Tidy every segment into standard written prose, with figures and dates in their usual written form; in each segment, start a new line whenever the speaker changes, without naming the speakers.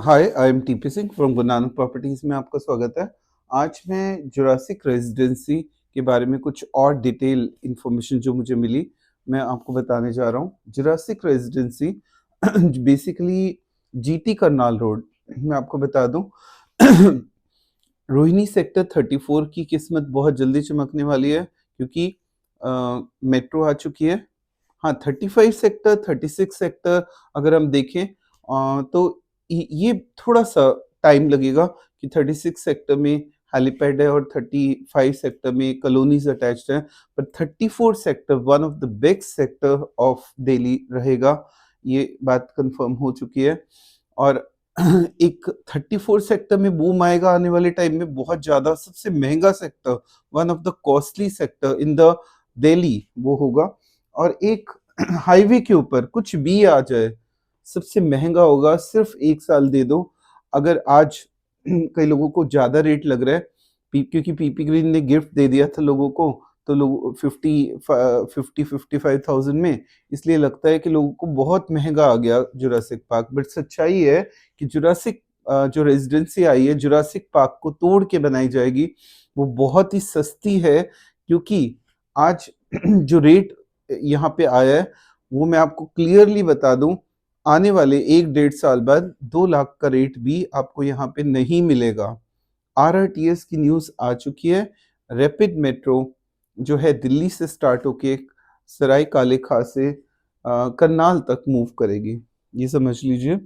Hi, I am TP Singh from Guru Nanak properties में आपका स्वागत है। आज मैं जुरासिक रेजिडेंसी के बारे में कुछ और डिटेल इंफॉर्मेशन जो मुझे मिली, मैं आपको बताने जा रहा हूँ। Jurassic residency basically GT Karnal road, मैं आपको बता दूं रोहिणी सेक्टर 34 की किस्मत बहुत जल्दी चमकने वाली है क्योंकि मेट्रो आ चुकी है। हाँ, 35 सेक्टर, 36 सेक्टर अगर हम देखें तो ये थोड़ा-सा टाइम लगेगा कि 36 सेक्टर में हेलीपैड है और 35 सेक्टर में कॉलोनीज़ अटैच्ड हैं। पर 34 sector one of the best sector of Delhi रहेगा, ये बात कन्फर्म हो चुकी है। और एक 34 सेक्टर में बूम आएगा आने वाले टाइम में बहुत ज़्यादा, सबसे महँगा sector, one of the costly sector in the Delhi वो होगा। और एक हाईवे के ऊपर कुछ भी आ जाए, सबसे महँगा होगा, सिर्फ़ 1 साल दे दो। अगर आज कई लोगों को ज़्यादा रेट लग रहा है, पी क्योंकि पीपी ग्रीन ने गिफ्ट दे दिया था लोगों को, तो लोग 50-55,000 में, इसलिए लगता है कि लोगों को बहुत महँगा आ गया जुरासिक पार्क। बट सच्चाई है कि जुरासिक जो रेज़िडेंसी आई है, जुरासिक पार्क को तोड़ के बनाई जाएगी। वो बहुत ही सस्ती है क्योंकि आज जो रेट यहाँ पे आया है, वो मैं आपको क्लियरली बता दूँ, आने वाले 1 डेढ़ साल बाद 2 लाख का रेट भी आपको यहाँ पे नहीं मिलेगा। आरआरटीएस की न्यूज़ आ चुकी है। रैपिड मेट्रो जो है दिल्ली से स्टार्ट होके सराय काले खां से करनाल तक मूव करेगी। ये समझ लीजिए।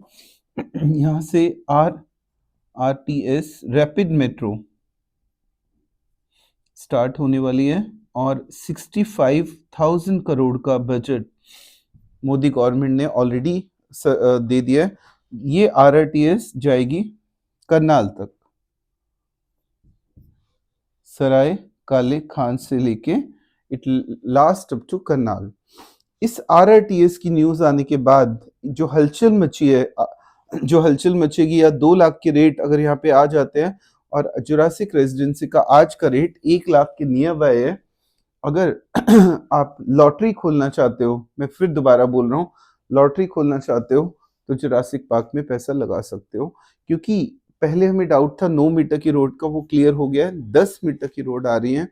यहाँ से आरआरटीएस रैपिड मेट्रो स्टार्ट होने वाली है और 65,000 करोड़ का बजट मोदी गवर्नमेंट ने ऑलरेडी दे दिया है। ये आरआरटीएस जाएगी करनाल तक, सराय काले खान से लेके it last up to Karnal. इस आरआरटीएस की न्यूज आने के बाद जो हलचल मची है, जो हलचल मचेगी, या 2 लाख के रेट अगर यहाँ पे आ जाते हैं, और जुरासिक रेजिडेंसी का आज का रेट 1 लाख के नियर बाय है। अगर आप लॉटरी खोलना चाहते हो, मैं फिर दोबारा बोल रहा हूँ, लॉटरी खोलना चाहते हो तो जुरासिक पार्क में पैसा लगा सकते हो, क्योंकि पहले हमें डाउट था 9 मीटर की रोड का, वो क्लियर हो गया है। 10 मीटर की रोड आ रही है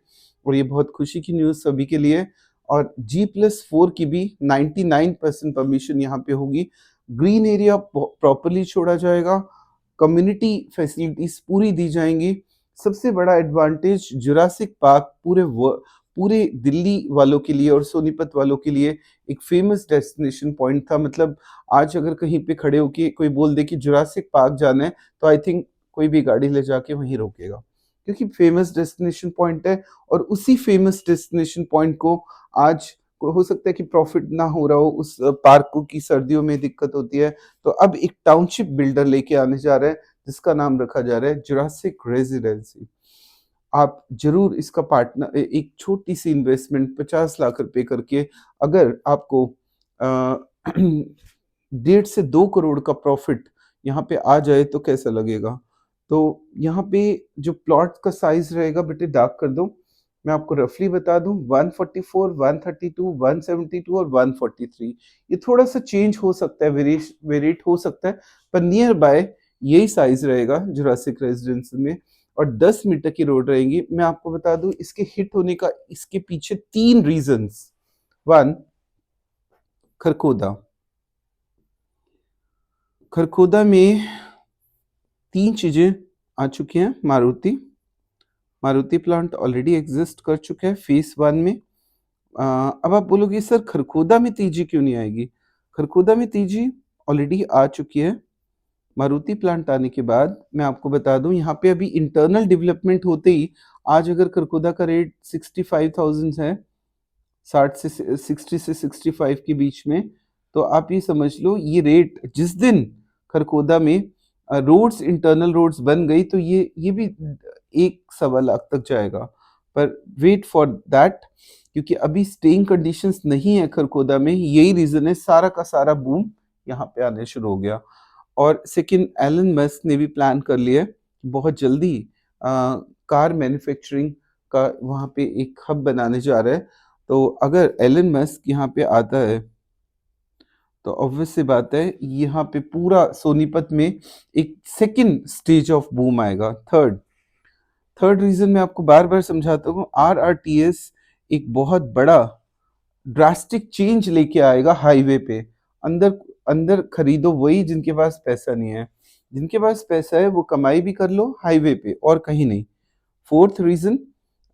और ये बहुत खुशी की न्यूज़ सभी के लिए। और G+4 की भी 99% परमिशन यहाँ पे होगी। ग्रीन एरिया प्रॉपरली छोड़ा जाएगा, कम्युनिटी फैसिलिटीज पूरी दी जाएंगी। सबसे बड़ा एडवांटेज, जुरासिक पार्क पूरे दिल्ली वालों के लिए और सोनीपत वालों के लिए एक फेमस डेस्टिनेशन पॉइंट था। मतलब आज अगर कहीं पे खड़े होके कोई बोल दे कि जुरासिक पार्क जाना है, तो आई थिंक कोई भी गाड़ी ले जाके वहीं रोकेगा, क्योंकि फेमस डेस्टिनेशन पॉइंट है। और उसी फेमस डेस्टिनेशन पॉइंट को आज हो सकता है कि प्रॉफिट ना हो रहा हो, उस पार्क को की सर्दियों में दिक्कत होती है, तो अब एक टाउनशिप बिल्डर लेके आने जा रहा है जिसका नाम रखा जा रहा है जुरासिक रेजिडेंसी। आप जरूर इसका पार्टनर, एक छोटी सी इन्वेस्टमेंट 50 लाख रुपए करके, अगर आपको 1.5 से 2 करोड़ का प्रॉफिट यहाँ पे आ जाए तो कैसा लगेगा। तो यहाँ पे जो प्लॉट का साइज रहेगा, बेटे डार्क कर दो, मैं आपको रफली बता दूं, 144, 132, 172 और 143। ये थोड़ा सा चेंज हो सकता है, वेरिएट हो सकता है, पर नियर बाय यही साइज रहेगा जुरासिक रेजिडेंस में। और 10 मीटर की रोड रहेंगी। मैं आपको बता दूं, इसके हिट होने का इसके पीछे 3 रीजंस। 1, खरखोदा। खरखोदा में 3 चीजें आ चुकी हैं। मारुति प्लांट ऑलरेडी एग्जिस्ट कर चुका है फेस 1 में। अब आप बोलोगे सर खरखोदा में तीजी क्यों नहीं आएगी। खरखोदा में तीजी ऑलरेडी आ चुकी है। मारुति प्लांट आने के बाद मैं आपको बता दूं, यहाँ पे अभी इंटरनल डेवलपमेंट होते ही, आज अगर खरखोदा का रेट 65,000 है, 60 से 65 के बीच में, तो आप ये समझ लो ये रेट जिस दिन खरखोदा में रोड्स, इंटरनल रोड्स बन गई, तो ये भी 1-1.25 लाख तक जाएगा। पर वेट फॉर दैट, क्योंकि अभी स्टेइंग कंडीशंस नहीं है खरखोदा में, यही रीजन है सारा का सारा बूम यहाँ पे आने शुरू हो गया। और सेकंड, एलन मस्क ने भी प्लान कर लिया है बहुत जल्दी कार मैन्युफैक्चरिंग का वहाँ पे एक हब बनाने जा रहा है। तो अगर एलन मस्क यहाँ पे आता है तो ऑब्वियस सी बात है यहाँ पे पूरा सोनीपत में एक सेकंड स्टेज ऑफ बूम आएगा। थर्ड थर्ड रीज़न मैं आपको बार-बार समझाता हूँ, आरआरटीएस एक बहुत बड़ा ड्रास्टिक चेंज लेके आएगा हाईवे पे। अंदर अंदर खरीदो वही जिनके पास पैसा नहीं है। जिनके पास पैसा है वो कमाई भी कर लो हाईवे पे और कहीं नहीं। फोर्थ रीज़न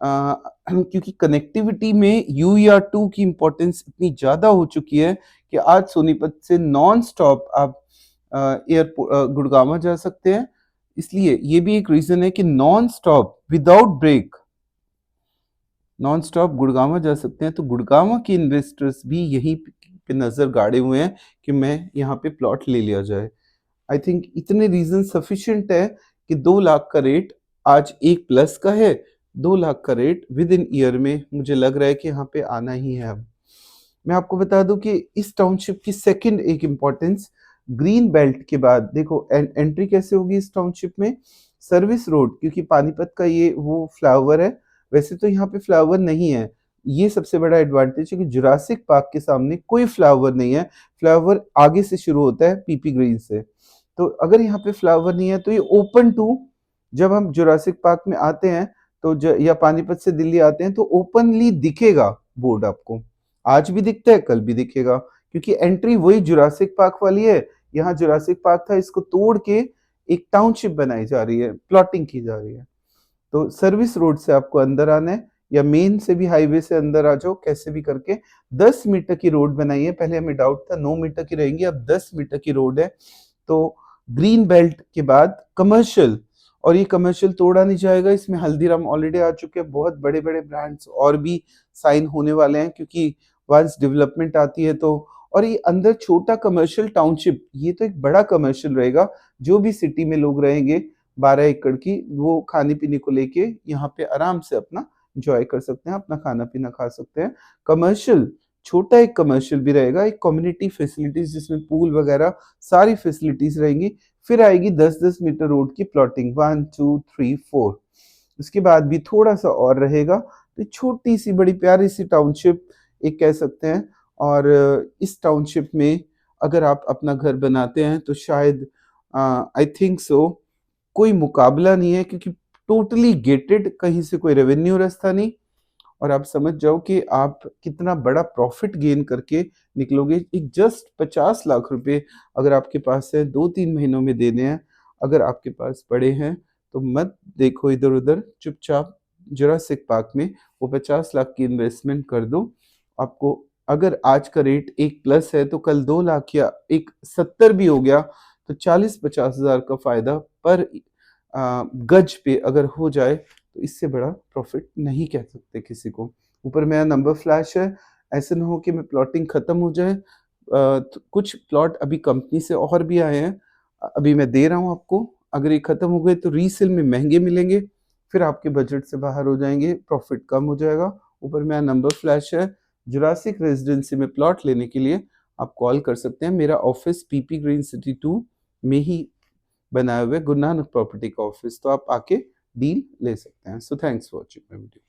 क्योंकि कनेक्टिविटी में यूईआर 2 की इम्पोर्टेंस इतनी ज़्यादा हो चुकी है कि आज सोनीपत से नॉन स्टॉप आप गुड़गांव जा सकते हैं। इसलिए ये भी एक रीज़न है कि non stop without break non stop Gurgaon जा सकते हैं। तो गुड़गांव के इन्वेस्टर्स भी यहीं पे नज़र गाड़े हुए हैं कि मैं यहाँ पे प्लॉट ले लिया जाए। आई थिंक इतने रीज़न सफिशिएंट है कि 2 लाख का रेट आज 1 प्लस का है, 2 लाख का रेट विद इन ईयर में मुझे लग रहा है कि यहाँ पे आना ही है अब। मैं आपको बता दूं कि इस टाउनशिप की सेकंड एक इम्पोर्टेंस, ग्रीन बेल्ट के बाद देखो एंट्री कैसे होगी इस टाउनशिप में, सर्विस रोड, क्योंकि पानीपत का ये वो फ्लाईओवर है। वैसे तो यहाँ पे फ्लाईओवर नहीं है, ये सबसे बड़ा एडवांटेज है कि जुरासिक पार्क के सामने कोई फ्लाईओवर नहीं है। फ्लाईओवर आगे से शुरू होता है पीपी ग्रीन से। तो अगर यहाँ पे फ्लाईओवर नहीं है तो ये ओपन टू, जब हम जुरासिक पार्क में आते हैं तो या पानीपत से दिल्ली आते हैं तो ओपनली दिखेगा बोर्ड आपको। आज भी दिखता है, कल भी दिखेगा, क्योंकि एंट्री वही जुरासिक पार्क वाली है। यहाँ जुरासिक पार्क था, इसको तोड़ के एक टाउनशिप बनाई जा रही है, प्लॉटिंग की जा रही है। तो सर्विस रोड से आपको अंदर आना है या मेन से भी हाईवे से अंदर आ जाओ, कैसे भी करके 10 मीटर की रोड बनाई है। पहले हमें डाउट था 9 मीटर की रहेंगी, अब 10 मीटर की रोड है। तो ग्रीन बेल्ट के बाद कमर्शियल, और ये कमर्शियल तोड़ा नहीं जाएगा। इसमें हल्दीराम ऑलरेडी आ चुके हैं, बहुत बड़े बड़े ब्रांड्स और भी साइन होने वाले हैं, क्योंकि वंस डेवलपमेंट आती है तो। और ये अंदर छोटा कमर्शियल टाउनशिप, ये तो एक बड़ा कमर्शियल रहेगा। जो भी सिटी में लोग रहेंगे 12 एकड़ की, वो खाने पीने को लेके यहाँ पे आराम से अपना इंजॉय कर सकते हैं, अपना खाना पीना खा सकते हैं। कमर्शियल, छोटा एक कमर्शियल भी रहेगा, एक कम्युनिटी फैसिलिटीज जिसमें पूल वगैरह सारी फैसिलिटीज रहेंगी। फिर आएगी 10-10 मीटर रोड की प्लॉटिंग, 1 2 3 4। उसके बाद भी थोड़ा सा और रहेगा, तो छोटी सी बड़ी प्यारी सी टाउनशिप एक कह सकते हैं। और इस टाउनशिप में अगर आप अपना घर बनाते हैं तो शायद आई थिंक सो कोई मुकाबला नहीं है, क्योंकि टोटली गेटेड, कहीं से कोई रेवेन्यू रास्ता नहीं। और आप समझ जाओ कि आप कितना बड़ा प्रॉफिट गेन करके निकलोगे। एक जस्ट 50 लाख रुपए अगर आपके पास है, 2-3 महीनों में देने हैं, अगर आपके पास पड़े हैं तो मत देखो इधर-उधर, चुपचाप जुरासिक पार्क में वो 50 लाख की इन्वेस्टमेंट कर दो। आपको अगर आज का रेट 1 प्लस है तो कल 2 लाख या 1.70 भी हो गया तो 40-50 हज़ार का फ़ायदा पर गज पे अगर हो जाए तो इससे बड़ा प्रॉफिट नहीं कह सकते किसी को। ऊपर मेरा नंबर फ्लैश है, ऐसा ना हो कि मैं प्लॉटिंग खत्म हो जाए। तो कुछ प्लॉट अभी कंपनी से और भी आए हैं, अभी मैं दे रहा हूँ आपको। अगर ये खत्म हो गए तो रीसेल में महँगे मिलेंगे, फिर आपके बजट से बाहर हो जाएँगे, प्रॉफिट कम हो जाएगा। ऊपर मेरा नंबर फ्लैश है, जुरासिक रेज़िडेंसी में प्लॉट लेने के लिए आप कॉल कर सकते हैं। मेरा ऑफ़िस पीपी ग्रीन सिटी 2 में ही बनाए हुए गुरु नानक प्रॉपर्टी का ऑफ़िस, तो आप आके डील ले सकते हैं। So thanks for watching my video.